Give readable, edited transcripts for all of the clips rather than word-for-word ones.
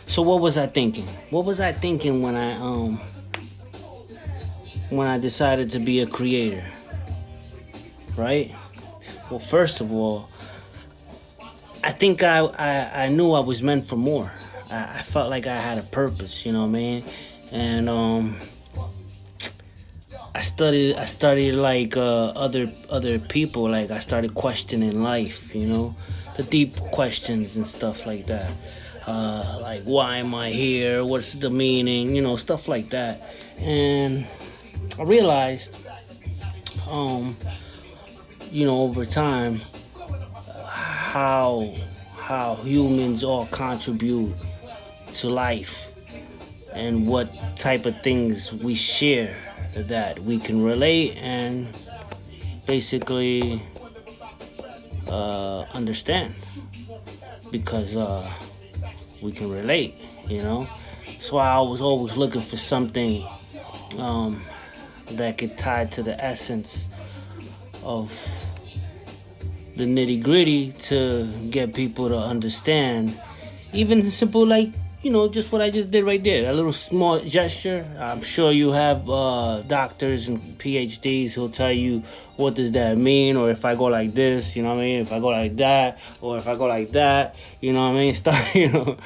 So what was I thinking? What was I thinking when I decided to be a creator, right? Well, first of all, I think I knew I was meant for more. I felt like I had a purpose, you know what I mean? And I studied like other people. Like I started questioning life, the deep questions and stuff like that. Like why am I here? What's the meaning? Stuff like that. And I realized, um, over time, how humans all contribute to life and what type of things we share that we can relate and basically understand because we can relate, you know. So I was always looking for something um, that could tie to the essence of the nitty gritty to get people to understand. Even simple like just what I just did right there, a little small gesture. I'm sure you have doctors and PhDs who'll tell you what does that mean, or if I go like this, you know what I mean. If I go like that, or if I go like that, you know what I mean. Start,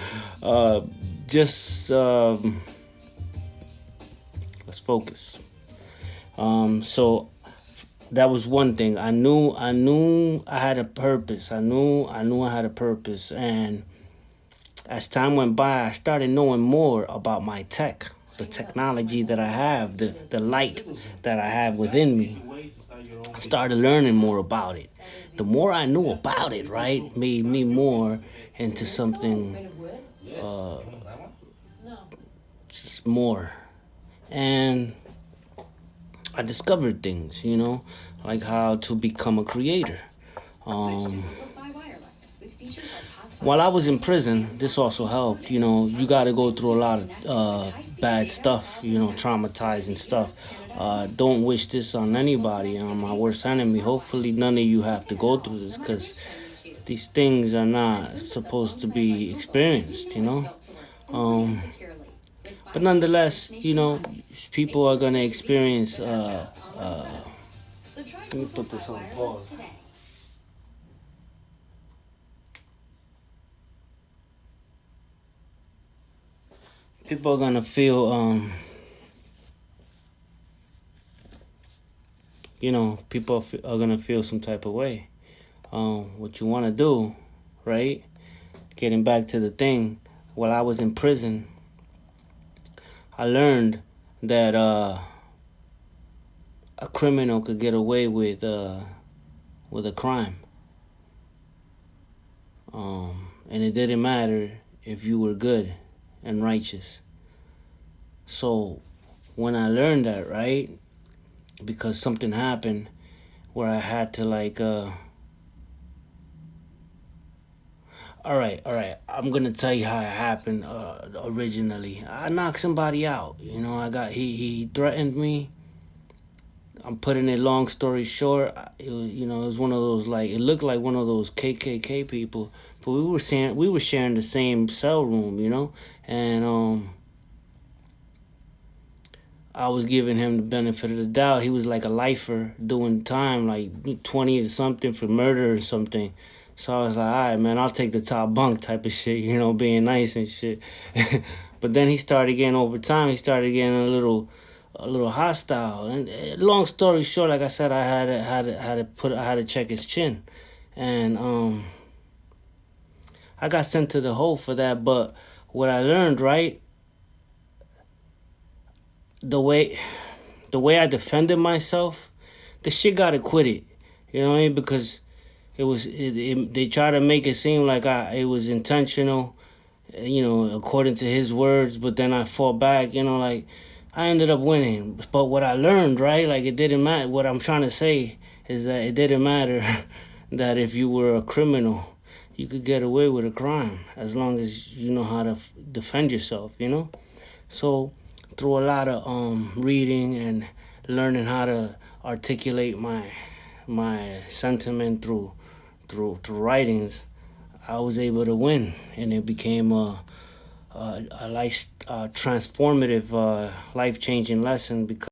just let's focus. So that was one thing. I knew I had a purpose. I knew I had a purpose, and as time went by, I started knowing more about my tech, the technology that I have, the light that I have within me. I started learning more about it. The more I knew about it, right, made me more into something, uh, just more. And I discovered things, like how to become a creator. Um, while I was in prison, this also helped. You got to go through a lot of bad stuff, traumatizing stuff. Don't wish this on anybody. My worst enemy. Hopefully, none of you have to go through this because these things are not supposed to be experienced. Um, but nonetheless, people are going to experience. Let me put this on pause. People are going to feel. People are gonna feel some type of way. What you want to do, right? Getting back to the thing, while I was in prison, I learned that a criminal could get away with a crime, and it didn't matter if you were good and righteous. So when I learned that, right, because something happened where I had to like all right. I'm gonna tell you how it happened originally. I knocked somebody out. I got he threatened me. I'm putting it long story short. It was one of those like it looked like one of those KKK people, but we were sharing the same cell room. And I was giving him the benefit of the doubt. He was like a lifer doing time, like 20 or something for murder or something. So I was like, all right, man, I'll take the top bunk type of shit, being nice and shit. But then he started getting over time. He started getting a little hostile. And long story short, like I said, I had to check his chin, and I got sent to the hole for that. But what I learned, right, the way the way I defended myself, the shit got acquitted. You know what I mean? Because they try to make it seem like it was intentional, according to his words. But then I fought back. Like I ended up winning. But what I learned, right? Like it didn't matter. What I'm trying to say is that it didn't matter that if you were a criminal, you could get away with a crime as long as you know how to defend yourself. So through a lot of reading and learning how to articulate my sentiment through writings, I was able to win, and it became a life transformative, life changing lesson because